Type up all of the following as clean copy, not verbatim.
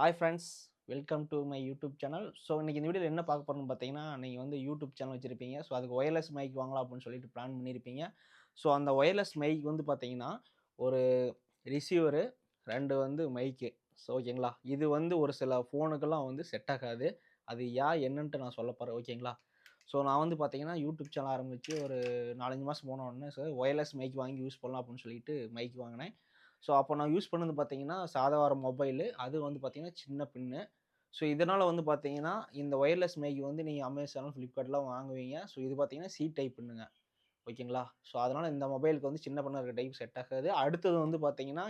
Hi friends, welcome to my YouTube channel. So இன்றைக்கி இந்த வீடியோவில் என்ன பார்க்க போகிறோம்னு பார்த்தீங்கன்னா, நீங்கள் வந்து யூடியூப் சேனல் வச்சுருப்பீங்க. ஸோ அதுக்கு ஒயர்லெஸ் மைக் வாங்கலாம் அப்படின்னு சொல்லிட்டு பிளான் பண்ணியிருப்பீங்க. ஸோ அந்த ஒயர்லெஸ் மைக் வந்து பார்த்தீங்கன்னா, ஒரு ரிசீவரு, 2 வந்து மைக்கு. ஸோ ஓகேங்களா, இது வந்து ஒரு சில ஃபோனுக்கெல்லாம் வந்து செட் ஆகாது. அது என்னன்ட்டு நான் சொல்ல போகிறேன். ஓகேங்களா. ஸோ நான் வந்து பார்த்தீங்கன்னா, யூடியூப் சேனல் ஆரம்பித்து ஒரு 4, 5 மாதம் போன உடனே ஒயர்லெஸ் மைக் வாங்கி யூஸ் பண்ணலாம் அப்படின்னு சொல்லிட்டு மைக் வாங்கினேன். ஸோ அப்போ நான் யூஸ் பண்ணது பார்த்தீங்கன்னா, சாதாரண மொபைலு. அது வந்து பார்த்தீங்கன்னா, சின்ன பின்னு. ஸோ இதனால வந்து பார்த்தீங்கன்னா, இந்த ஒயர்லெஸ் மைக் வந்து நீங்க Amazon, Flipkartலாம் வாங்குவீங்க. ஸோ இது பார்த்தீங்கன்னா, சி டைப் பின்னுங்க. ஓகேங்களா. ஸோ அதனால இந்த மொபைலுக்கு வந்து சின்ன பின்னா இருக்க டைப் செட் ஆகாது. அடுத்தது வந்து பார்த்தீங்கன்னா,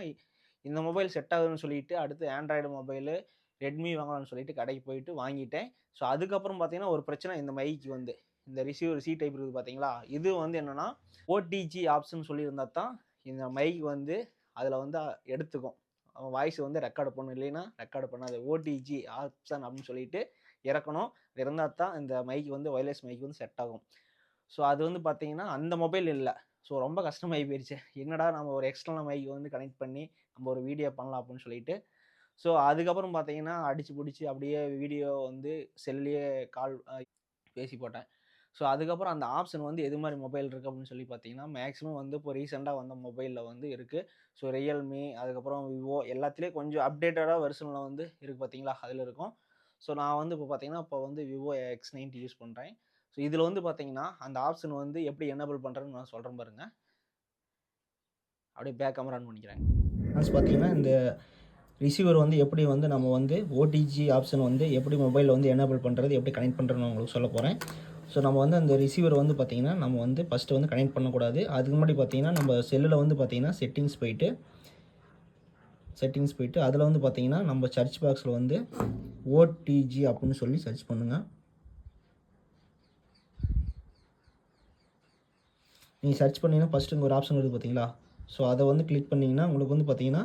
இந்த மொபைல் செட் ஆகுதுன்னு சொல்லிட்டு, அடுத்து ஆண்ட்ராய்டு மொபைலு, ரெட்மி வாங்கலாம்னு சொல்லிட்டு கடைக்கு போயிட்டு வாங்கிட்டேன். ஸோ அதுக்கப்புறம் பார்த்தீங்கன்னா, ஒரு பிரச்சனை இந்த மைக்கு வந்து. இந்த ரிசீவர் சி டைப் இருக்குது பார்த்தீங்களா, இது வந்து என்னன்னா, ஓடிஜி ஆப்ஷன் சொல்லியிருந்தா தான் இந்த மைக் வந்து அதில வந்து எடுத்துக்கும். வாய்ஸ் வந்து ரெக்கார்ட் பண்ணும். இல்லைன்னா ரெக்கார்ட் பண்ணாது. ஓடிஜி ஆப்ஷன் அப்படின்னு சொல்லிட்டு இறக்கணும். இருந்தா தான் இந்த மைக் வந்து ஒயர்லெஸ் மைக் வந்து செட் ஆகும். ஸோ அது வந்து பார்த்தீங்கன்னா, அந்த மொபைல் இல்ல. ஸோ ரொம்ப கஷ்டமாயி போயிருச்சு. என்னடா நம்ம ஒரு எக்ஸ்டர்னல் மைக் வந்து கனெக்ட் பண்ணி நம்ம ஒரு வீடியோ பண்ணலாம் அப்படின்னு சொல்லிட்டு. ஸோ அதுக்கப்புறம் பார்த்தீங்கன்னா, அடிச்சு புடிச்சு அப்படியே வீடியோ வந்து செல்லுலயே கால் பேசி போட்டேன். ஸோ அதுக்கப்புறம் அந்த ஆப்ஷன் வந்து எது மாரி மொபைல் இருக்கு அப்படின்னு சொல்லி பார்த்தீங்கன்னா, மேக்ஸிமம் வந்து இப்போ ரீசென்ட்டா வந்த மொபைல்ல வந்து இருக்கு. ஸோ Realme, அதுக்கப்புறம் Vivo எல்லாத்துலயும் கொஞ்சம் அப்டேட்டடா வெர்ஷன்ல வந்து இருக்கு பார்த்தீங்களா, அதில இருக்கும். ஸோ நான் வந்து இப்போ பார்த்தீங்கன்னா, இப்போ வந்து Vivo X90 யூஸ் பண்றேன். ஸோ இதில வந்து பார்த்தீங்கன்னா, அந்த ஆப்ஷன் வந்து எப்படி எனேபிள் பண்றதுன்னு நான் சொல்றேன் பாருங்க. அப்படியே பேக் கேமரா ஆன் பண்ணிக்கிறேன். பார்த்தீங்கன்னா, இந்த ரிசீவர் வந்து எப்படி வந்து நம்ம வந்து ஓடிஜி ஆப்ஷன் வந்து எப்படி மொபைலில் வந்து எனேபிள் பண்ணுறது, எப்படி கனெக்ட் பண்ணுறதுன்னு நான் உங்களுக்கு சொல்லப் போகிறேன். ஸோ நம்ம வந்து அந்த ரிசீவர் வந்து பார்த்தீங்கன்னா, நம்ம வந்து ஃபஸ்ட்டு வந்து கனெக்ட் பண்ணக்கூடாது. அதுக்கு முன்னாடி பார்த்தீங்கன்னா, நம்ம செல்லில் வந்து பார்த்தீங்கன்னா, செட்டிங்ஸ் போயிட்டு அதில் வந்து பார்த்தீங்கன்னா, நம்ம சர்ச் பாக்ஸில் வந்து ஓடிஜி அப்படின்னு சொல்லி சர்ச் பண்ணுங்கள். நீங்கள் சர்ச் பண்ணிங்கன்னா ஃபஸ்ட்டு இங்கே ஒரு ஆப்ஷன் வருது பார்த்தீங்களா. ஸோ அதை வந்து கிளிக் பண்ணிங்கன்னா உங்களுக்கு வந்து பார்த்தீங்கன்னா,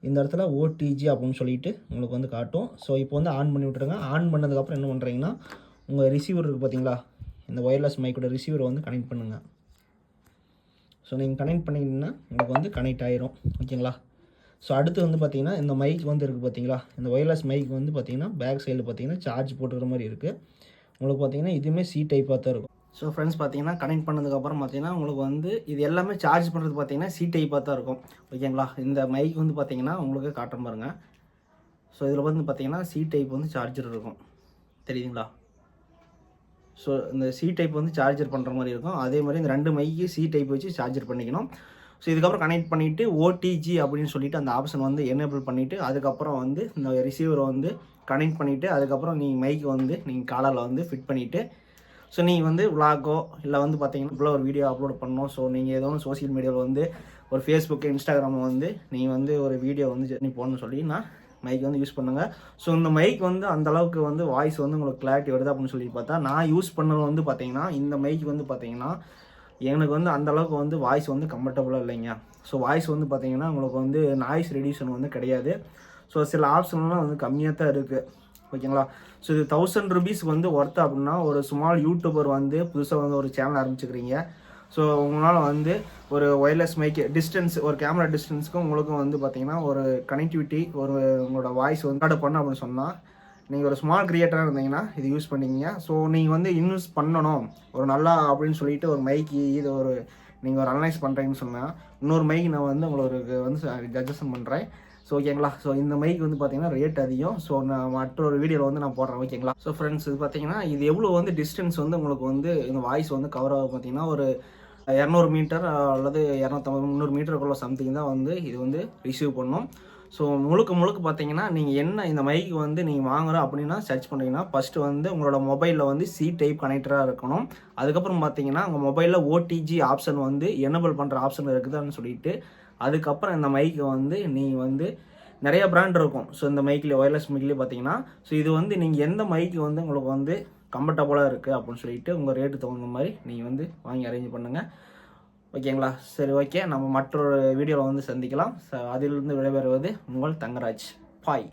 இந்த இடத்துல ஓடிஜி அப்படின்னு சொல்லிட்டு உங்களுக்கு வந்து காட்டும். ஸோ இப்போ வந்து ஆன் பண்ணி விட்டுருங்க. ஆன் பண்ணதுக்கப்புறம் என்ன பண்ணுறீங்கன்னா, உங்கள் ரிசீவர் இருக்குது பார்த்தீங்களா, இந்த ஒயர்லெஸ் மைக்கோட ரிசீவரை வந்து கனெக்ட் பண்ணுங்கள். ஸோ நீங்கள் கனெக்ட் பண்ணிங்கன்னா உங்களுக்கு வந்து கனெக்ட் ஆயிரும். ஓகேங்களா. ஸோ அடுத்து வந்து பார்த்தீங்கன்னா, இந்த மைக் வந்து இருக்குது பார்த்தீங்களா, இந்த ஒயர்லெஸ் மைக் வந்து பார்த்தீங்கன்னா, பேக் சைடில் பார்த்தீங்கன்னா சார்ஜ் போட்டுக்கிற மாதிரி இருக்குது. உங்களுக்கு பார்த்தீங்கன்னா இதுவுமே சி டைப்பாக தான் இருக்கும். ஸோ ஃப்ரெண்ட்ஸ் பார்த்தீங்கன்னா, கனெக்ட் பண்ணதுக்கப்புறம் பார்த்தீங்கன்னா, உங்களுக்கு வந்து இது எல்லாமே சார்ஜ் பண்ணுறது பார்த்தீங்கன்னா, சி டைப்பாக தான் இருக்கும். ஓகேங்களா. இந்த மைக் வந்து பார்த்தீங்கன்னா, உங்களுக்கு காட்டுறேன் பாருங்க. ஸோ இதில் வந்து பார்த்தீங்கன்னா, சி டைப் வந்து சார்ஜர் இருக்கும். தெரியுதுங்களா. ஸோ இந்த சி டைப் வந்து சார்ஜர் பண்ணுற மாதிரி இருக்கும். அதே மாதிரி இந்த 2 மைக்கு சி டைப் வச்சு சார்ஜர் பண்ணிக்கணும். ஸோ இதுக்கப்புறம் கனெக்ட் பண்ணிவிட்டு ஓடிஜி அப்படின்னு சொல்லிட்டு அந்த ஆப்ஷன் வந்து எனேபிள் பண்ணிவிட்டு, அதுக்கப்புறம் வந்து இந்த ரிசீவரை வந்து கனெக்ட் பண்ணிவிட்டு, அதுக்கப்புறம் நீங்கள் மைக் வந்து நீங்கள் காலரில் வந்து ஃபிட் பண்ணிவிட்டு, ஸோ நீங்கள் வந்து விளாகோ இல்லை வந்து பார்த்தீங்கன்னா இவ்வளோ ஒரு வீடியோ அப்லோட் பண்ணணும். ஸோ நீங்கள் ஏதோ ஒன்று சோசியல் மீடியாவில் வந்து ஒரு ஃபேஸ்புக், இன்ஸ்டாகிராமில் வந்து நீங்கள் வந்து ஒரு வீடியோ வந்து ஜெர்னி போடணும்னு சொல்லி நான் மைக் வந்து யூஸ் பண்ணுங்கள். ஸோ இந்த மைக் வந்து அந்தளவுக்கு வந்து வாய்ஸ் வந்து உங்களுக்கு கிளாரிட்டி வருது அப்படின்னு சொல்லி பார்த்தா, நான் யூஸ் பண்ணது வந்து பார்த்தீங்கன்னா, இந்த மைக் வந்து பார்த்தீங்கன்னா, எனக்கு வந்து அந்தளவுக்கு வந்து வாய்ஸ் வந்து கம்ஃபர்டபுளாக இல்லைங்க. ஸோ வாய்ஸ் வந்து பார்த்தீங்கன்னா, உங்களுக்கு வந்து நாய்ஸ் ரெடியூஷன் வந்து கிடையாது. ஸோ சில ஆப்ஷன்லாம் வந்து கம்மியாக தான் இருக்குது. ஓகேங்களா. ஸோ இது ₹1000 வந்து ஒர்த் அப்படின்னா, ஒரு ஸ்மால் யூடியூபர் வந்து புதுசாக வந்து ஒரு சேனல் ஆரம்பிச்சுக்கிறீங்க. ஸோ உங்களால் வந்து ஒரு ஒயர்லெஸ் மைக் டிஸ்டன்ஸ், ஒரு கேமரா டிஸ்டன்ஸுக்கும் உங்களுக்கும் வந்து பார்த்தீங்கன்னா, ஒரு கனெக்டிவிட்டி, ஒரு உங்களோட வாய்ஸ் வந்து ரெக்கார்ட் பண்ணணும் அப்படின்னு சொன்னால், நீங்கள் ஒரு ஸ்மால் கிரியேட்டராக இருந்தீங்கன்னா இது யூஸ் பண்ணிக்கிங்க. ஸோ நீங்கள் வந்து இன்வெஸ்ட் பண்ணணும் ஒரு நல்லா அப்படின்னு சொல்லிட்டு ஒரு மைக்கு இது ஒரு நீங்கள் ஒரு அனலைஸ் பண்ணுறீங்கன்னு சொன்னால், இன்னொரு மைக் நான் வந்து உங்களுக்கு வந்து சஜஷன் பண்ணுறேன். ஸோ ஓகேங்களா. ஸோ இந்த மைக் வந்து பார்த்தீங்கன்னா ரேட் அதிகம். ஸோ நான் மற்றொரு வீடியோவில் வந்து நான் போடுறேன். ஓகேங்களா. ஸோ ஃப்ரெண்ட்ஸ் இது பார்த்தீங்கன்னா, இது எவ்வளோ வந்து டிஸ்டன்ஸ் வந்து உங்களுக்கு வந்து இந்த வாய்ஸ் வந்து கவர் ஆகும் பார்த்தீங்கன்னா, ஒரு 200 மீட்டர் அல்லது 250, 300 மீட்டருக்குள்ள சம்திங் தான் வந்து இது வந்து ரிசீவ் பண்ணும். ஸோ முழுக்க பார்த்தீங்கன்னா, நீங்கள் என்ன இந்த மைக் வந்து நீங்கள் வாங்குறோம் அப்படின்னா சர்ச் பண்ணுறீங்கன்னா, ஃபஸ்ட்டு வந்து உங்களோட மொபைலில் வந்து சி டைப் கனெக்டராக இருக்கணும். அதுக்கப்புறம் பார்த்தீங்கன்னா, உங்கள் மொபைலில் ஓடிஜி ஆப்ஷன் வந்து எனேபிள் பண்ணுற ஆப்ஷன் இருக்குதான்னு சொல்லிட்டு, அதுக்கப்புறம் இந்த மைக்கை வந்து நீங்கள் வந்து நிறைய பிராண்ட் இருக்கும். ஸோ இந்த மைக்கில் ஒயர்லெஸ் மைக்லேயே பார்த்தீங்கன்னா, ஸோ இது வந்து நீங்கள் எந்த மைக்கு வந்து உங்களுக்கு வந்து கம்ஃபர்டபுளாக இருக்குது அப்படின்னு சொல்லிட்டு உங்கள் ரேட்டு தகுந்த மாதிரி நீங்கள் வந்து வாங்கி அரேஞ்ச் பண்ணுங்கள். ஓகேங்களா. சரி, ஓகே. நம்ம மற்றொரு வீடியோவில் வந்து சந்திக்கலாம். அதிலிருந்து விடைபெறுவது உங்கள் தங்கராஜ். பாய்.